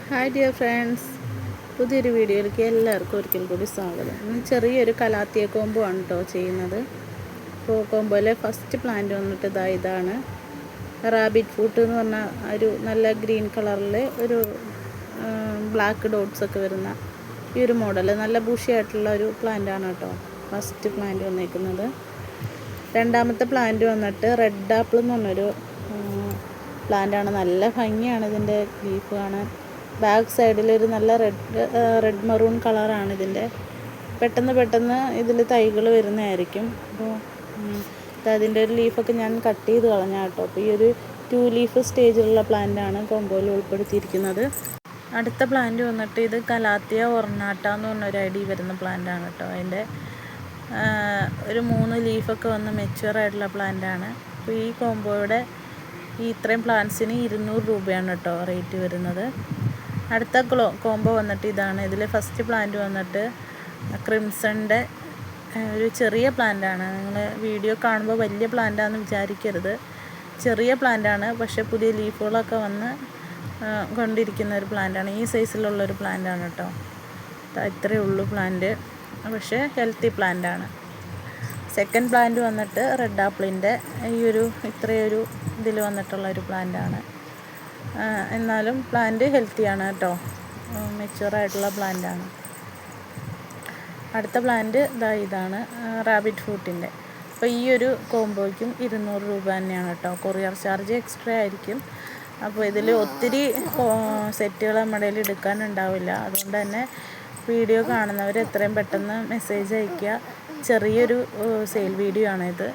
Hi dear friends, പുതിയൊരു വീഡിയോയിലേക്ക് എല്ലാവർക്കും ഒരിക്കൽ കൂടി സ്വാഗതം. ചെറിയൊരു കലാത്തിയ കോംബോ ആണ് കേട്ടോ ചെയ്യുന്നത്. അപ്പോൾ കോംബോയിലെ ഫസ്റ്റ് പ്ലാന്റ് വന്നിട്ട് ഇതാണ് റാബിറ്റ് ഫൂട്ട് എന്ന് പറഞ്ഞ ഒരു നല്ല ഗ്രീൻ കളറിൽ ഒരു ബ്ലാക്ക് ഡോട്ട്സ് ഒക്കെ വരുന്ന ഈ ഒരു മോഡൽ നല്ല ബുഷിയായിട്ടുള്ള ഒരു പ്ലാന്റ് ആണ് കേട്ടോ ഫസ്റ്റ് പ്ലാന്റ് വന്നേക്കുന്നത്. രണ്ടാമത്തെ പ്ലാന്റ് വന്നിട്ട് റെഡ് ആപ്പിൾ എന്ന് പറഞ്ഞൊരു പ്ലാന്റാണ്. നല്ല ഭംഗിയാണ് ഇതിൻ്റെ ലീഫ് കാണാൻ. ബാക്ക് സൈഡിൽ ഒരു നല്ല റെഡ് മറൂൺ കളറാണ് ഇതിൻ്റെ. പെട്ടെന്ന് ഇതിൽ തൈകൾ വരുന്നതായിരിക്കും. അപ്പോൾ അതിൻ്റെ ഒരു ലീഫൊക്കെ ഞാൻ കട്ട് ചെയ്ത് കളഞ്ഞ കേട്ടോ. അപ്പോൾ ഈ ഒരു 2 ലീഫ് സ്റ്റേജിലുള്ള പ്ലാന്റാണ് കോംബോയിൽ ഉൾപ്പെടുത്തിയിരിക്കുന്നത്. അടുത്ത പ്ലാന്റ് വന്നിട്ട് ഇത് കലാത്തിയ ഒർണാട്ട എന്ന് പറഞ്ഞൊരു ഐഡി വരുന്ന പ്ലാന്റാണ് കേട്ടോ. അതിൻ്റെ ഒരു 3 ലീഫൊക്കെ വന്ന് മെച്യൂർ ആയിട്ടുള്ള പ്ലാന്റാണ്. അപ്പോൾ ഈ കോംബോയുടെ ഇത്രയും പ്ലാന്റ്സിന് 200 രൂപയാണ് കേട്ടോ റേറ്റ് വരുന്നത്. അടുത്ത കോംബോ വന്നിട്ട് ഇതാണ്. ഇതിൽ ഫസ്റ്റ് പ്ലാന്റ് വന്നിട്ട് ക്രിംസണിൻ്റെ ഒരു ചെറിയ പ്ലാന്റാണ്. നിങ്ങൾ വീഡിയോ കാണുമ്പോൾ വലിയ പ്ലാന്റാണെന്ന് വിചാരിക്കരുത്. ചെറിയ പ്ലാന്റാണ്, പക്ഷേ പുതിയ ലീഫുകളൊക്കെ വന്ന് കൊണ്ടിരിക്കുന്ന ഒരു പ്ലാന്റാണ്. ഈ സൈസിലുള്ളൊരു പ്ലാന്റാണ് കേട്ടോ. ഇത്രയേ ഉള്ളൂ പ്ലാന്റ്, പക്ഷേ ഹെൽത്തി പ്ലാന്റാണ്. സെക്കൻഡ് പ്ലാന്റ് വന്നിട്ട് റെഡ് ആപ്പിളിൻ്റെ ഇത്രയൊരു ഇതിൽ വന്നിട്ടുള്ള ഒരു പ്ലാന്റാണ്. എന്നാലും പ്ലാന്റ് ഹെൽത്തിയാണ് കേട്ടോ, മെച്യൂറായിട്ടുള്ള പ്ലാന്റാണ്. അടുത്ത പ്ലാന്റ് ഇതാണ് റാബിറ്റ് ഫൂട്ടിൻ്റെ. അപ്പോൾ ഈ ഒരു കോംബോയ്ക്കും 200 രൂപ തന്നെയാണ് കേട്ടോ. കൊറിയർ ചാർജ് എക്സ്ട്രാ ആയിരിക്കും. അപ്പോൾ ഇതിൽ ഒത്തിരി സെറ്റുകൾ നമ്മുടെ കയ്യിൽ എടുക്കാനുണ്ടാവില്ല. അതുകൊണ്ട് തന്നെ വീഡിയോ കാണുന്നവർ എത്രയും പെട്ടെന്ന് മെസ്സേജ് അയയ്ക്കുക. ചെറിയൊരു സെയിൽ വീഡിയോ ആണിത്.